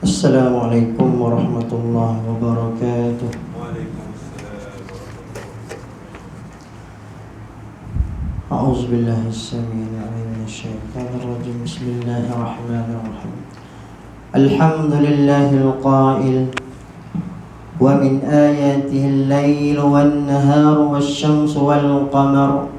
Assalamualaikum warahmatullahi wabarakatuh. Waalaikumsalam. A'udzu billahi as-sami'il 'alim minasyaitonir rajim. Bismillahirrahmanirrahim. Alhamdulillahil qa'il wa min ayatihi al-lail wan-nahar wash-shamsu wal-qamar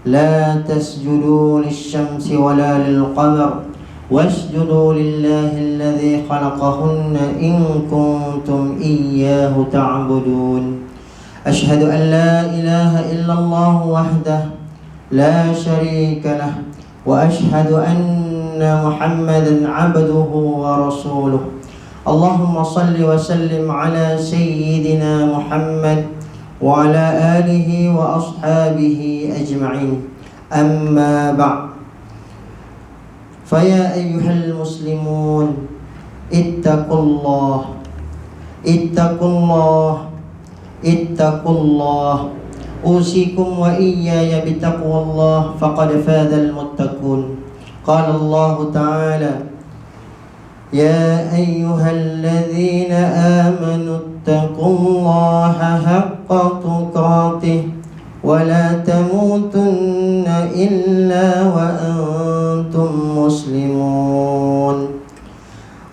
la tasjudu lish-shamsi wala lil-qamar wasjudu lillahi alladhi khalaqahunna in kuntum iyyahu ta'budun. Ashhadu an la ilaha illallah wahdahu la syarika lah wa ashhadu anna Muhammadan 'abduhu wa rasuluh. Allahumma salli wa sallim ala sayyidina Muhammad wa ala alihi wa ashabihi ajma'in. Amma ba'd. Faya ayyuhal muslimun, ittaqullah, ittaqullah, ittaqullah. Usikum wa iyaya bitaqwallah, faqad fadhal muttaqun. Qala Allah Ta'ala: Ya ayyuhalladzina amanu ittaqullaha haqqa tuqatih wa la tamutunna illa wa antum muslimun.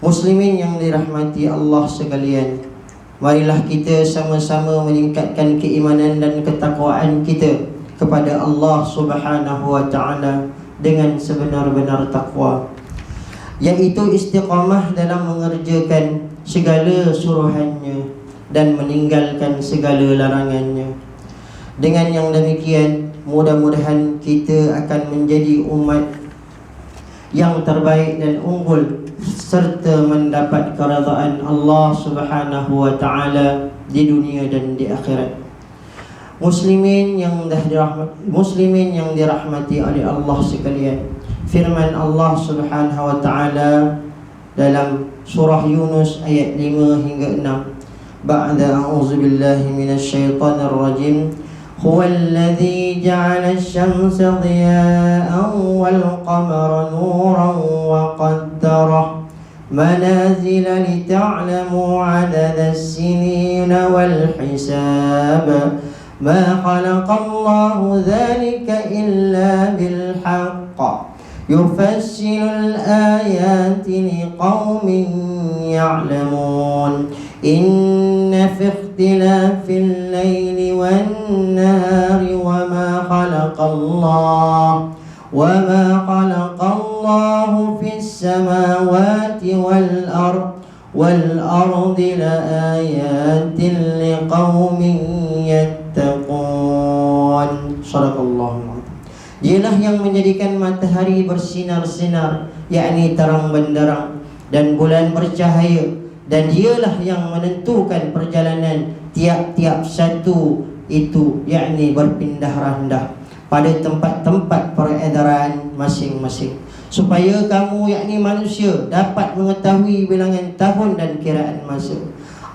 Muslimin yang dirahmati Allah sekalian, marilah kita sama-sama meningkatkan keimanan dan ketakwaan kita kepada Allah Subhanahu wa Ta'ala dengan sebenar-benar takwa, yaitu istiqamah dalam mengerjakan segala suruhannya dan meninggalkan segala larangannya. Dengan yang demikian, mudah-mudahan kita akan menjadi umat yang terbaik dan unggul serta mendapat keridhaan Allah Subhanahu wa Ta'ala di dunia dan di akhirat. Muslimin yang dirahmati oleh Allah sekalian, firman Allah Subhanahu wa Ta'ala dalam surah Yunus ayat 5 hingga 6. Ba'da a'udzu billahi minasyaitonir rajim. Huwallazi ja'ala asy-syamsa dhiya'an wal qamara nuran wa qaddarahu manazila lita'lamu 'adada as-sinina wal hisaba ma khalaqallahu dzalika illa bil haqq yufassilul ayati liqaumin ya'lamun. Inna fi ikhtilafil laili wan nahari wa ma khalaqallahu fis samawati wal ardi la ayatin liqaumin yattaqun. Shadaqallahu. Dialah yang menjadikan matahari bersinar-sinar, yakni terang benderang, dan bulan bercahaya, dan dialah yang menentukan perjalanan tiap-tiap satu itu, yakni berpindah randah pada tempat-tempat peredaran masing-masing, supaya kamu, yakni manusia, dapat mengetahui bilangan tahun dan kiraan masa.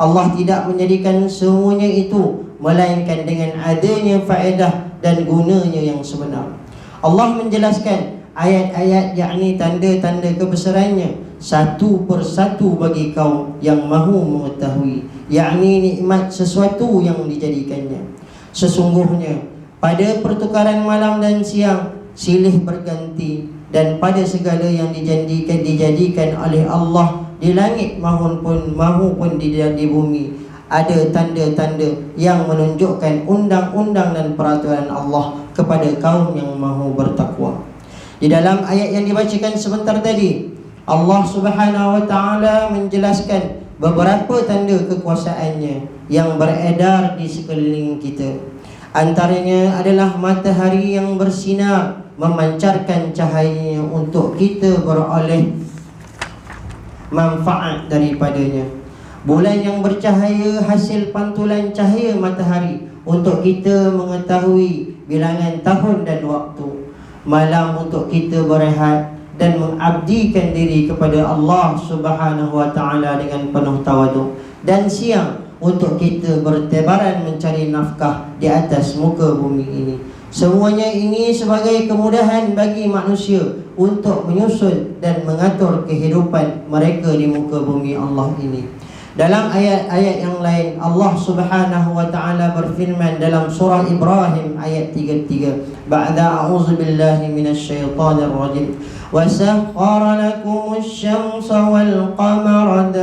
Allah tidak menjadikan semuanya itu melainkan dengan adanya faedah dan gunanya yang sebenar. Allah menjelaskan ayat-ayat, yakni tanda-tanda kebesarannya satu persatu bagi kaum yang mahu mengetahui, yakni nikmat sesuatu yang dijadikannya. Sesungguhnya pada pertukaran malam dan siang silih berganti, dan pada segala yang dijadikan oleh Allah di langit mahupun di bumi ada tanda-tanda yang menunjukkan undang-undang dan peraturan Allah kepada kaum yang mahu bertakwa. Di dalam ayat yang dibacakan sebentar tadi, Allah Subhanahu wa Ta'ala menjelaskan beberapa tanda kekuasaannya yang beredar di sekeliling kita. Antaranya adalah matahari yang bersinar memancarkan cahayanya untuk kita beroleh manfaat daripadanya. Bulan yang bercahaya hasil pantulan cahaya matahari untuk kita mengetahui bilangan tahun dan waktu. Malam untuk kita berehat dan mengabdikan diri kepada Allah Subhanahu wa Ta'ala dengan penuh tawaduk. Dan siang untuk kita bertebaran mencari nafkah di atas muka bumi ini. Semuanya ini sebagai kemudahan bagi manusia untuk menyusun dan mengatur kehidupan mereka di muka bumi Allah ini. Dalam ayat-ayat yang lain, Allah Subhanahu wa taala berfirman dalam surah Ibrahim ayat 33, ba'da a'udzu billahi minasyaitonir rajim. Wa sakhkhara lakumus syamsa wal qamara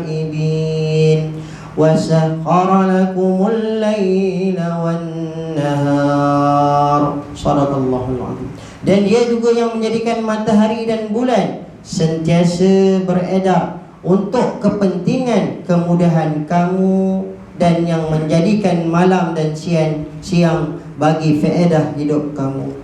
daibin wa sakhkhara lakumul laila wan nahar. Shadaqallahul azim. Dan dia juga yang menjadikan matahari dan bulan sentiasa beredar untuk kepentingan kemudahan kamu, dan yang menjadikan malam dan siang bagi faedah hidup kamu.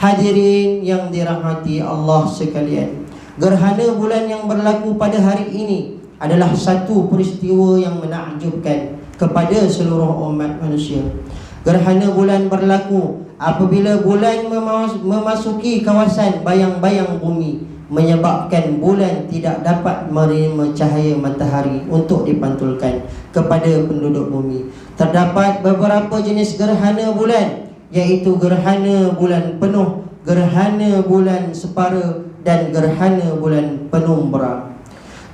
Hadirin yang dirahmati Allah sekalian, gerhana bulan yang berlaku pada hari ini adalah satu peristiwa yang menakjubkan kepada seluruh umat manusia. Gerhana bulan berlaku apabila bulan memasuki kawasan bayang-bayang bumi, menyebabkan bulan tidak dapat menerima cahaya matahari untuk dipantulkan kepada penduduk bumi. Terdapat beberapa jenis gerhana bulan, iaitu gerhana bulan penuh, gerhana bulan separa, dan gerhana bulan penumbra.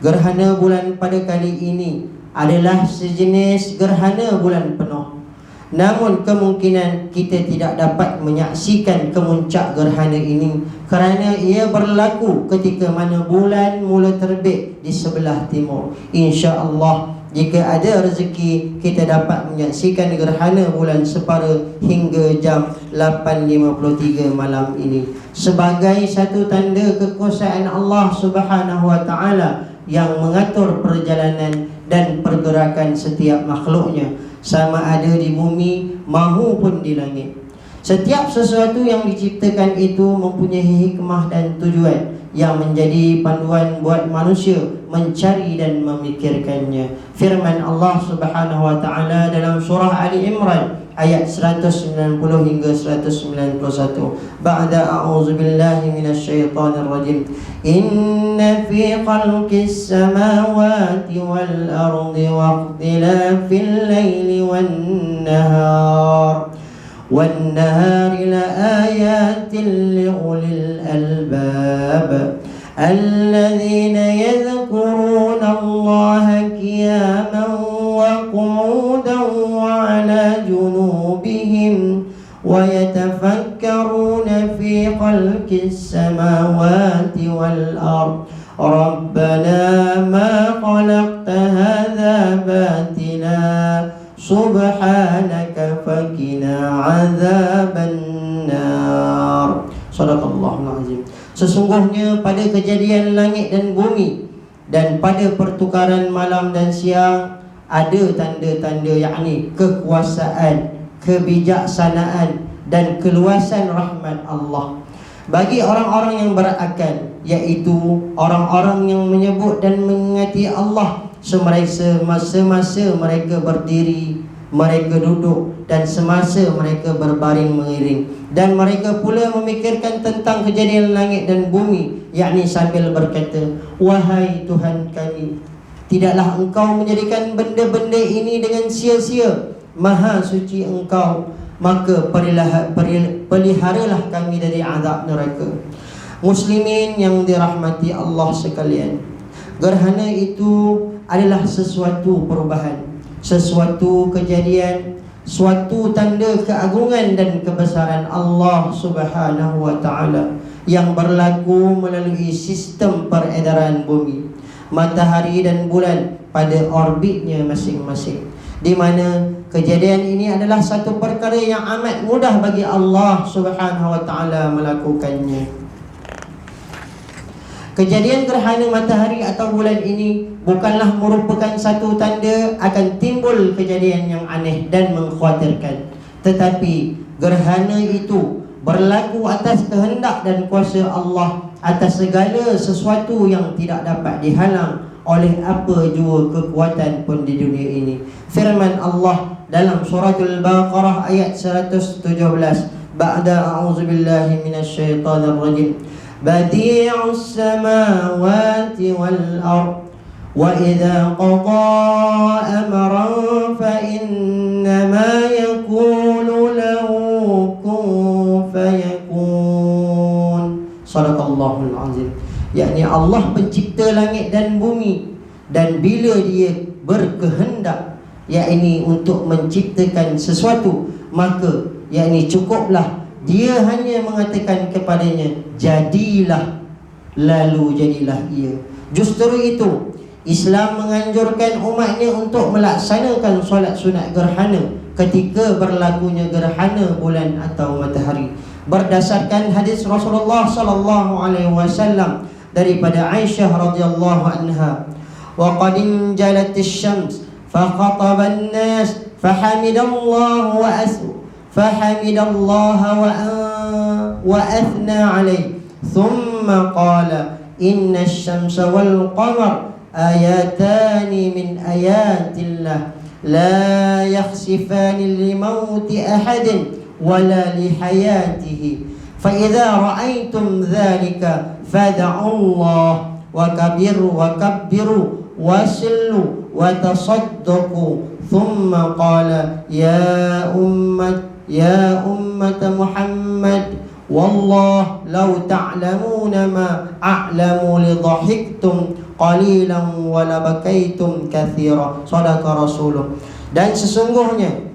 Gerhana bulan pada kali ini adalah sejenis gerhana bulan penuh. Namun kemungkinan kita tidak dapat menyaksikan kemuncak gerhana ini kerana ia berlaku ketika mana bulan mula terbit di sebelah timur. InsyaAllah, jika ada rezeki, kita dapat menyaksikan gerhana bulan separa hingga jam 8.53 malam ini, sebagai satu tanda kekuasaan Allah Subhanahu wa taala yang mengatur perjalanan dan pergerakan setiap makhluknya, sama ada di bumi maupun di langit. Setiap sesuatu yang diciptakan itu mempunyai hikmah dan tujuan yang menjadi panduan buat manusia mencari dan memikirkannya. Firman Allah Subhanahu wa taala dalam surah Ali Imran ayat 190 hingga 191, ba'da a'udzu billahi minasyaitonir rajim. Inna fi khalqis samawati wal ardi wa ikhtilafil laili wan nahari la ayatin li ulil albab alladzina yadhkuruna Allaha qiyaman wa qu'udan wa 'ala junubihim wa yatafakkaruna fi khalqis samawati wal ard rabbana ma khalaqta hadza batila subhanaka fakina 'adzaban nar. Shadaqallahul azim. Sesungguhnya pada kejadian langit dan bumi dan pada pertukaran malam dan siang ada tanda-tanda, yakni kekuasaan, kebijaksanaan dan keluasan rahmat Allah bagi orang-orang yang berakal, iaitu orang-orang yang menyebut dan mengingati Allah semasa mereka berdiri, mereka duduk, dan semasa mereka berbaring mengiring. Dan mereka pula memikirkan tentang kejadian langit dan bumi, yakni sambil berkata, wahai Tuhan kami, tidaklah Engkau menjadikan benda-benda ini dengan sia-sia. Maha suci Engkau, maka peliharalah kami dari azab neraka. Muslimin yang dirahmati Allah sekalian, gerhana itu adalah sesuatu perubahan, sesuatu kejadian, suatu tanda keagungan dan kebesaran Allah Subhanahu wa taala yang berlaku melalui sistem peredaran bumi, matahari dan bulan pada orbitnya masing-masing, di mana kejadian ini adalah satu perkara yang amat mudah bagi Allah Subhanahu wa taala melakukannya. Kejadian gerhana matahari atau bulan ini bukanlah merupakan satu tanda akan timbul kejadian yang aneh dan mengkhawatirkan, tetapi gerhana itu berlaku atas kehendak dan kuasa Allah atas segala sesuatu yang tidak dapat dihalang oleh apa jua kekuatan pun di dunia ini. Firman Allah dalam suratul Baqarah ayat 117, ba'da a'udzu billahi minasyaitonir rajim. Badi'us samawati wal ard wa idza qada amran fa innama yaqulu lahu yakni Allah pencipta langit dan bumi, dan bila dia berkehendak yakni untuk menciptakan sesuatu, maka yakni cukuplah dia hanya mengatakan kepadanya jadilah, lalu jadilah ia. Justru itu Islam menganjurkan umatnya untuk melaksanakan solat sunat gerhana ketika berlakunya gerhana bulan atau matahari, berdasarkan hadis Rasulullah sallallahu alaihi wasallam daripada Aisyah radhiyallahu anha, wa qad injalat asy-syams fa khataba an-nas fa hamidallahu wa athna alaihi thumma qala inna asy-syamsa wal qamar ayatani min ayatillah la yakhsifani li-mauti ahadin wala li-hayatihi fa idza ra'aytum dhalika fad'u Allah wa kabbiru wasillu wa tasaddaqu thumma qala ya ummat Muhammad wallah law ta'lamuna ma a'lamu li dhahiktum qalilan wa la bakaitum katsira. Sadaqa Rasulullah. Dan sesungguhnya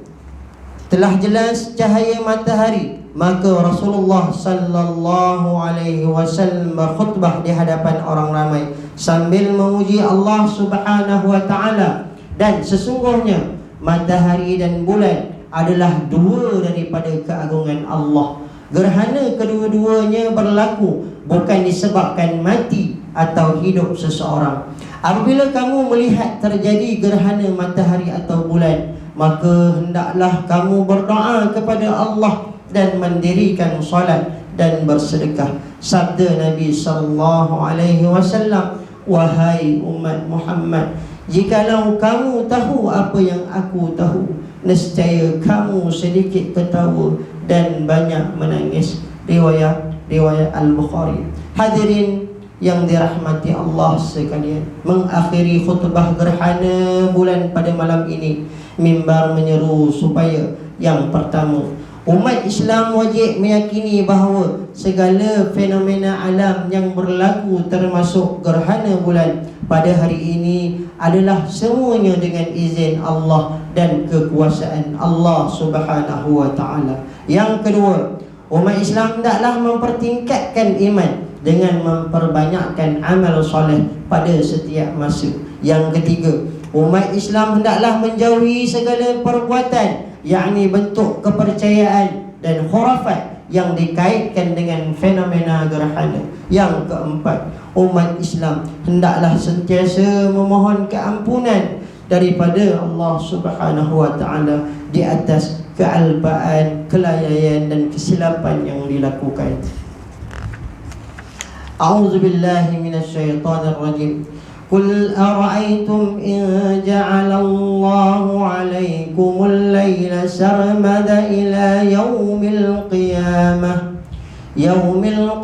telah jelas cahaya matahari, maka Rasulullah sallallahu alaihi wasallam berkhutbah di hadapan orang ramai sambil memuji Allah Subhanahu wa taala. Dan sesungguhnya matahari dan bulan adalah dua daripada keagungan Allah. Gerhana kedua-duanya berlaku bukan disebabkan mati atau hidup seseorang. Apabila kamu melihat terjadi gerhana matahari atau bulan, maka hendaklah kamu berdoa kepada Allah dan mendirikan solat dan bersedekah. Sabda Nabi sallallahu alaihi wasallam, wahai umat Muhammad, jikalau kamu tahu apa yang aku tahu, nescaya kamu sedikit ketawa dan banyak menangis. Riwayat Al-Bukhari. Hadirin yang dirahmati Allah sekalian, mengakhiri khutbah gerhana bulan pada malam ini, mimbar menyeru supaya yang pertama, umat Islam wajib meyakini bahawa segala fenomena alam yang berlaku termasuk gerhana bulan pada hari ini adalah semuanya dengan izin Allah dan kekuasaan Allah Subhanahu wa taala. Yang kedua, umat Islam hendaklah mempertingkatkan iman dengan memperbanyakkan amal soleh pada setiap masa. Yang ketiga, umat Islam hendaklah menjauhi segala perbuatan yakni bentuk kepercayaan dan khurafat yang dikaitkan dengan fenomena gerhana. Yang keempat, umat Islam hendaklah sentiasa memohon keampunan daripada Allah Subhanahu wa taala di atas kealpaan, kelalaian dan kesilapan yang dilakukan. A'udzu billahi minasyaitonir rajim. Qul ara'aytum in ja'ala Allahu 'alaykumul laila sarmada ila yaumil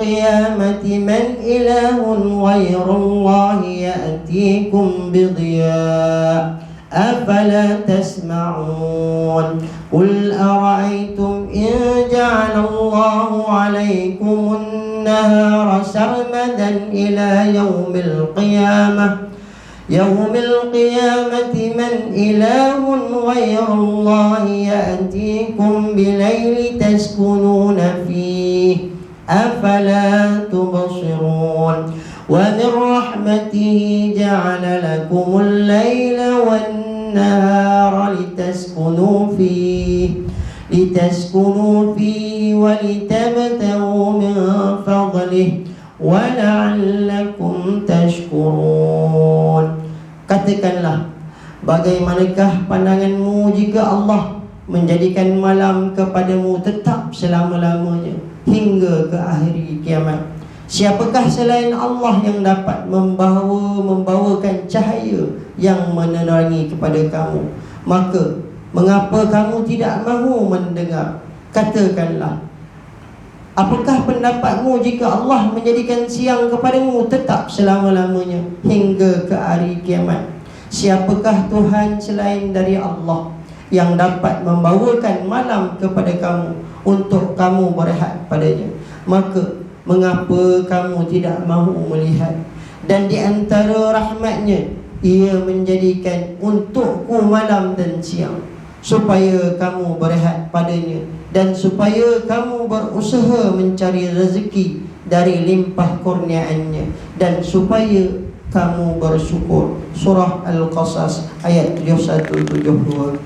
qiyamati man ilahun ghayrullahi ya'tikum bidhiya أفلا تسمعون قل أرأيتم إن جعل الله عليكم النهار سرمدا إلى يوم القيامة من إله غير الله يأتيكم بليل تسكنون فيه أفلا تبصرون ومن رحمته جعل لكم الليل والنهار لتسكنوا فيه ولتبتغوا من فضله ولعلكم تشكرون. Katakanlah, bagaimanakah pandanganmu jika Allah menjadikan malam kepadamu tetap selama-lamanya hingga ke akhir kiamat? Siapakah selain Allah yang dapat membawakan cahaya yang menerangi kepada kamu? Maka mengapa kamu tidak mahu mendengar? Katakanlah, apakah pendapatmu jika Allah menjadikan siang kepadamu tetap selama-lamanya hingga ke hari kiamat? Siapakah Tuhan selain dari Allah yang dapat membawakan malam kepada kamu untuk kamu berehat padanya? Maka mengapa kamu tidak mahu melihat? Dan di antara rahmatnya, Ia menjadikan untukku malam dan siang, supaya kamu berehat padanya, dan supaya kamu berusaha mencari rezeki dari limpah kurniaannya, dan supaya kamu bersyukur. Surah Al-Qasas ayat 71-72.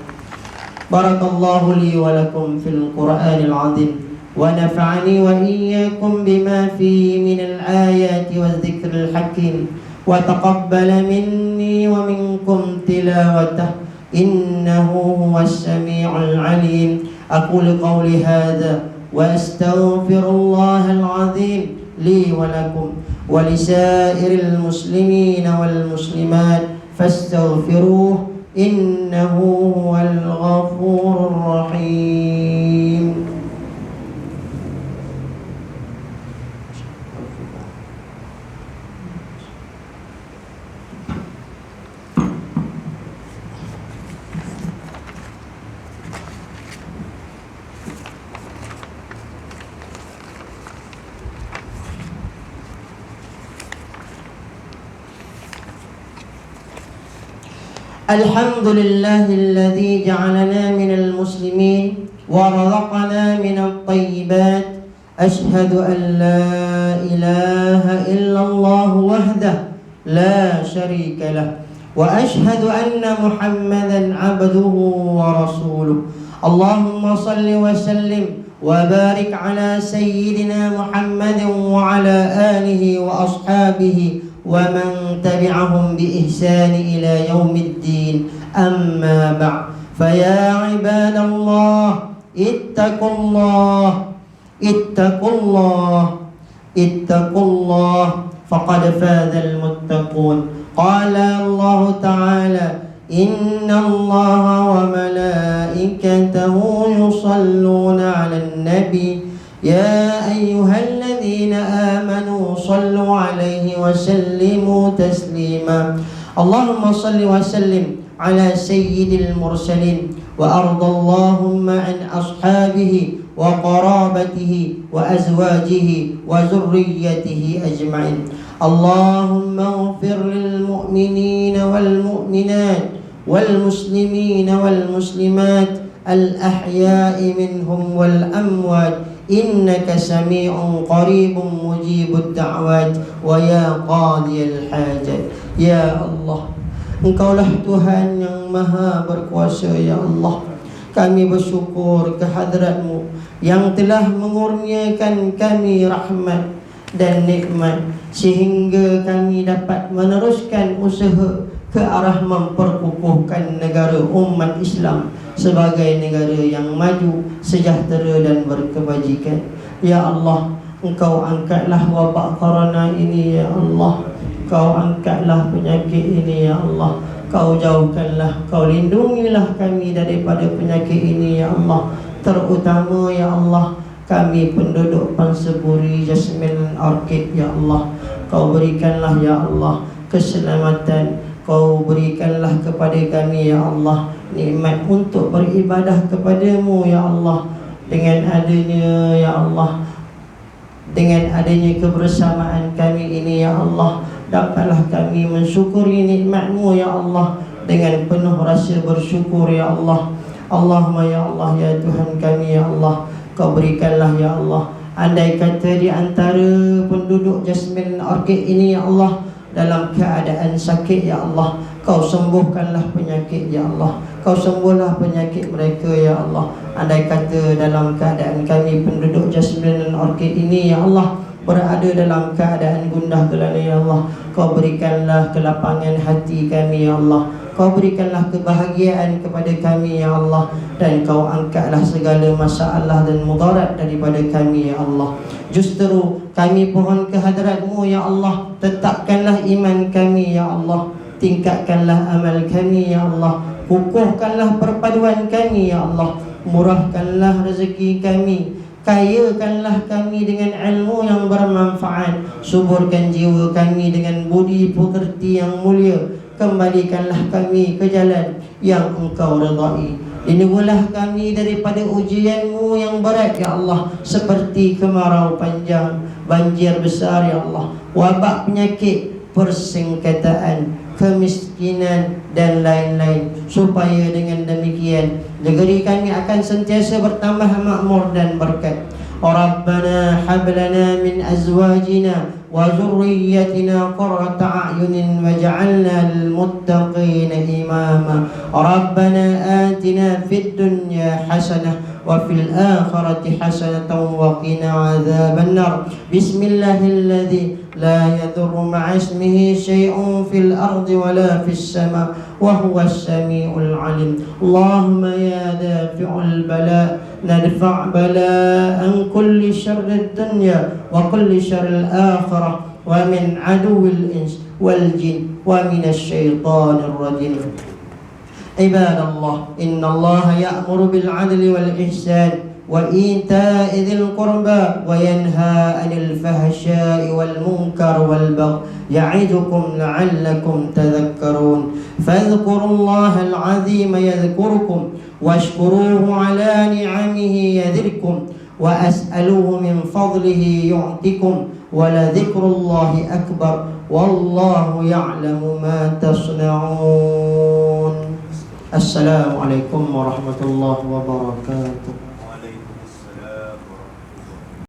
Barakallahu li wa lakum fil Qur'anil azim, wa nafa'ani wa iyyakum bima fihi minal ayati wa dzikril hakim, wa taqabbala minni wa minkum tilawatah, innahu huwas sami'ul alim. Aqulu qawli hadha wa astaghfirullahal azim li wa lakum wa lisairil muslimina wal muslimat fastaghfiruh, innahu huwal ghafurur rahim. Alhamdulillahilladzi ja'alana minal muslimin wa razaqana minat thayyibat. Ashhadu an la ilaha illallah wahdah la syarika lah, wa ashhadu anna Muhammadan abduhu wa rasuluh. Allahumma salli wa sallim wa barik ala sayyidina Muhammadin wa ala alihi wa ashabihi wa man tabi'ahum bi ihsani ila yaumiddin. Amma ba'd, fa ya ibadallah ittaqullah ittaqullah faqad fazal muttaqun. Qala Allah ta'ala, inna Allah wa malaikatahu yusalluna 'alan nabi ya ayyuhalladzina amanu sallu 'alaihi wa sallimu taslima. Allahumma salli wa sallim ala sayyidil mursalin wa ardallahumma an ashabihi wa qarabatihi wa azwajihi wa zurriyyatihi ajma'in. Allahumma ighfir lil mu'minina wal mu'minat wal muslimina wal muslimat al ahya'i minhum wal amwat, innaka sami'un qaribun mujibud da'wat wa ya qadiyal hajat. Ya Allah, Engkaulah Tuhan yang maha berkuasa. Ya Allah, kami bersyukur kehadrat-Mu yang telah mengurniakan kami rahmat dan nikmat, sehingga kami dapat meneruskan usaha ke arah memperkukuhkan negara umat Islam sebagai negara yang maju, sejahtera dan berkebajikan. Ya Allah, Engkau angkatlah wabak corona ini. Ya Allah, Kau angkatlah penyakit ini. Ya Allah, Kau jauhkanlah, Kau lindungilah kami daripada penyakit ini. Ya Allah, terutama Ya Allah kami penduduk Panseburi, Jasmine Orchid. Ya Allah, Kau berikanlah Ya Allah keselamatan, Kau berikanlah kepada kami Ya Allah nikmat untuk beribadah kepadamu Ya Allah. Dengan adanya Ya Allah, dengan adanya kebersamaan kami ini Ya Allah, dapatlah kami mensyukuri nikmat-Mu Ya Allah dengan penuh rasa bersyukur Ya Allah. Allahumma Ya Allah, ya Tuhan kami Ya Allah, Kau berikanlah Ya Allah, andai kata di antara penduduk Jasmine Orchid ini Ya Allah dalam keadaan sakit Ya Allah, Kau sembuhkanlah penyakit Ya Allah, Kau sembuhlah penyakit mereka Ya Allah. Andai kata dalam keadaan kami penduduk Jasmine Orchid ini Ya Allah berada dalam keadaan gundah gulana Ya Allah, Kau berikanlah kelapangan hati kami Ya Allah, Kau berikanlah kebahagiaan kepada kami Ya Allah, dan Kau angkatlah segala masalah dan mudarat daripada kami Ya Allah. Justru kami pohon kehadrat-Mu Ya Allah, tetapkanlah iman kami Ya Allah, tingkatkanlah amal kami Ya Allah, kukuhkanlah perpaduan kami Ya Allah, murahkanlah rezeki kami, kayakanlah kami dengan ilmu yang bermanfaat, suburkan jiwa kami dengan budi pekerti yang mulia, kembalikanlah kami ke jalan yang Engkau redai. Lindungilah kami daripada ujian-Mu yang berat Ya Allah, seperti kemarau panjang, banjir besar ya Allah, wabak penyakit, persengketaan, kemiskinan dan lain-lain, supaya dengan demikian negeri kami akan sentiasa bertambah makmur dan berkat. Rabbana hab lana min azwajina wa dhurriyyatina qurrata a'yunin waj'alna lil muttaqina imama. Rabbana atina fid dunya hasanah wa fil akhirati hasanatan wa qina adzaban nar. Bismillahilladzi لا يضر مع اسمه شيء في الأرض ولا في السماء وهو السميع العليم. اللهم يا دافع البلاء ندفع بلاء كل شر الدنيا وكل شر الآخرة ومن عدو الإنس والجن ومن الشيطان الرجيم. عباد الله، إن الله يأمر بالعدل والإحسان وإيتاء ذي القربى وينهى عن الفحشاء والمنكر والبغي يعظكم لعلكم تذكرون. فاذكروا الله العظيم يذكركم واشكروه على نعمه يزدكم واسألوه من فضله يعطكم ولذكر الله أكبر والله يعلم ما تصنعون. السلام عليكم ورحمة الله وبركاته.